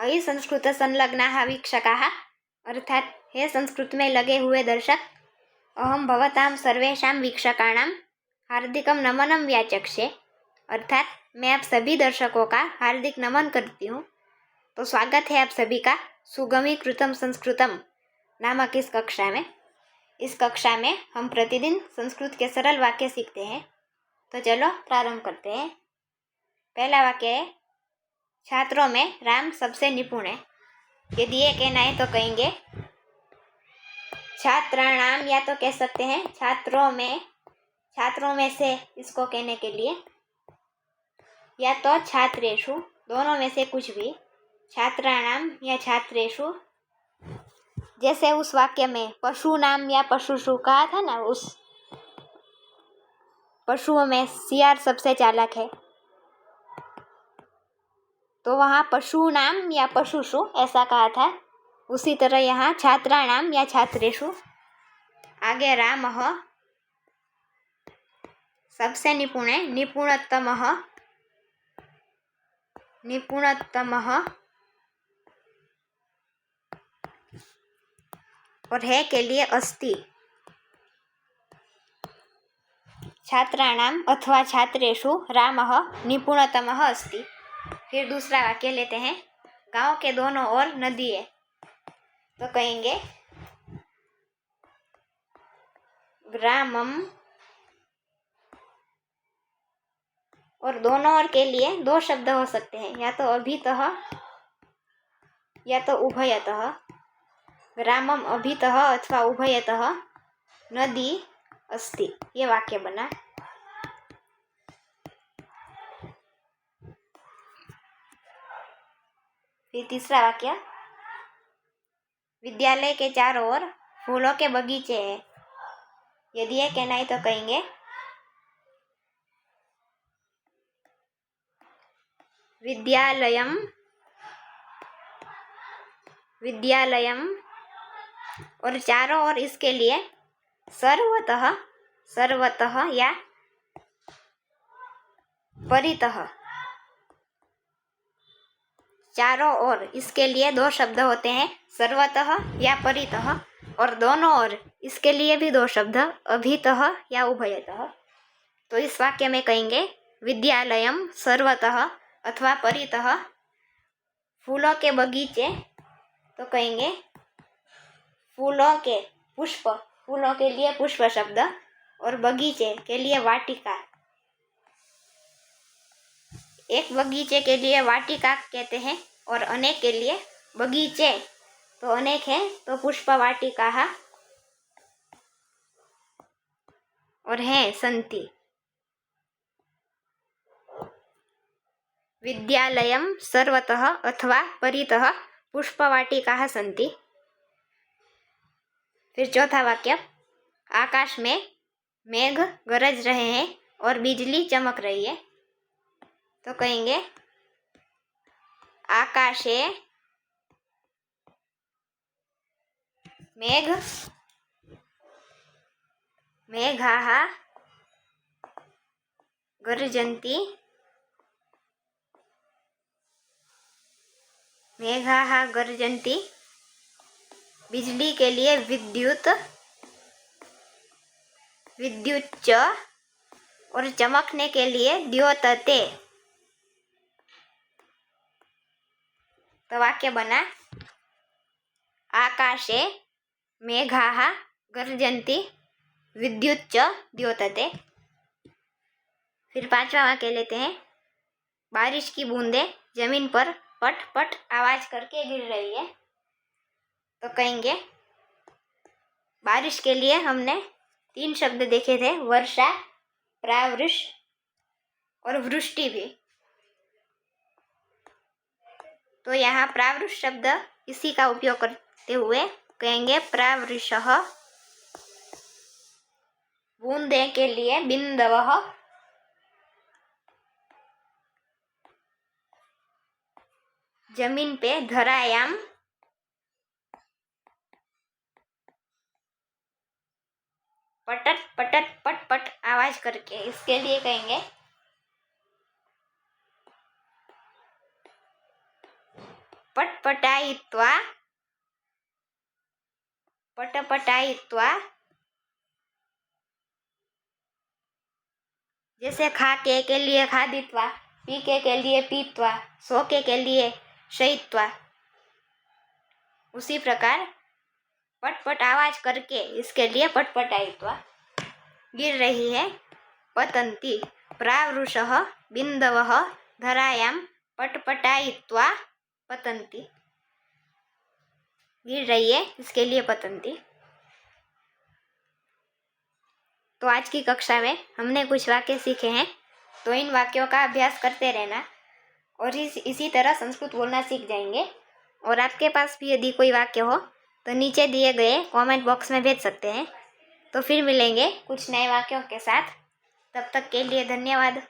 अयि संस्कृत संलग्नाः वीक्षकाः अर्थात हे संस्कृत में लगे हुए दर्शक, अहम भवतां सर्वेषां वीक्षकाणां हार्दिकं नमनं व्याचक्षे, अर्थात मैं आप सभी दर्शकों का हार्दिक नमन करती हूँ। तो स्वागत है आप सभी का सुगमीकृतम संस्कृतम नामक इस कक्षा में। इस कक्षा में हम प्रतिदिन संस्कृत के सरल वाक्य सीखते हैं। तो चलो प्रारंभ करते हैं। पहला वाक्य है, छात्रों में राम सबसे निपुण है। यदि ये कहना है तो कहेंगे छात्राणाम, या तो कह सकते हैं छात्रों में से इसको कहने के लिए, या तो छात्रेषु, दोनों में से कुछ भी, छात्राणाम या छात्रेषु। जैसे उस वाक्य में पशु नाम या पशुषु कहा था ना, उस पशुओं में सियार सबसे चालाक है, तो वहाँ पशु नाम या पशुषु ऐसा कहा था। उसी तरह यहाँ छात्राणाम या छात्रेषु। आगे रामः सबसे निपुण है, निपुणतमः और है के लिए अस्ति। छात्राणाम अथवा छात्रेषु रामः निपुणतमः अस्ति। फिर दूसरा वाक्य लेते हैं, गांव के दोनों ओर नदी है। तो कहेंगे ग्रामम, और दोनों ओर के लिए दो शब्द हो सकते हैं, या तो अभितः या तो उभयतः। ग्रामम अभितः अथवा उभयतः नदी अस्ति, ये वाक्य बना। फिर तीसरा वाक्य, विद्यालय के चारों ओर फूलों के बगीचे हैं। यदि ये कहना है तो कहेंगे विद्यालयम और चारों ओर इसके लिए सर्वतः या परितः। चारों ओर इसके लिए दो शब्द होते हैं, सर्वतः या परितः, और दोनों ओर इसके लिए भी दो शब्द, अभितः या उभयतः। तो इस वाक्य में कहेंगे विद्यालयम सर्वतः अथवा परितः फूलों के बगीचे। तो कहेंगे फूलों के लिए पुष्प शब्द, और बगीचे के लिए वाटिका। एक बगीचे के लिए वाटिका कहते हैं और अनेक के लिए बगीचे। तो अनेक है तो पुष्प वाटिका और है संति। विद्यालयम सर्वतः अथवा परितः पुष्पवाटिकाः सन्ति। फिर चौथा वाक्य, आकाश में मेघ गरज रहे हैं और बिजली चमक रही है। तो कहेंगे आकाशे मेघाः गर्जन्ति, बिजली के लिए विद्युच्च, और चमकने के लिए द्योतते। तो वाक्य बना आकाशे मेघाः गर्जन्ति विद्युच्च द्योतते। फिर पांचवा वाक्य लेते हैं, बारिश की बूंदें जमीन पर पट पट आवाज करके गिर रही है। तो कहेंगे बारिश के लिए हमने 3 शब्द देखे थे, वर्षा, प्रावृष और वृष्टि भी। तो यहाँ प्रावृष शब्द इसी का उपयोग करते हुए कहेंगे प्रावृषः। बूंदे के लिए बिंदवः, जमीन पे धरायाम, पटट पटट पट पट आवाज करके, इसके लिए कहेंगे पटपटायित्वा पटपटायित्वा, जैसे खा के लिए खादित्वा, पी के लिए पीत्वा, सो के लिए शयित्वा, उसी प्रकार पटपट आवाज करके इसके लिए पटपटायित्वा। गिर रही है पतन्ति, प्रावृषः बिन्दवः धरायां पटपटायित्वा पतन्ति। गिर रही है इसके लिए पतन्ति। तो आज की कक्षा में हमने कुछ वाक्य सीखे हैं, तो इन वाक्यों का अभ्यास करते रहना और इसी तरह संस्कृत बोलना सीख जाएंगे। और आपके पास भी यदि कोई वाक्य हो तो नीचे दिए गए कमेंट बॉक्स में भेज सकते हैं। तो फिर मिलेंगे कुछ नए वाक्यों के साथ। तब तक के लिए धन्यवाद।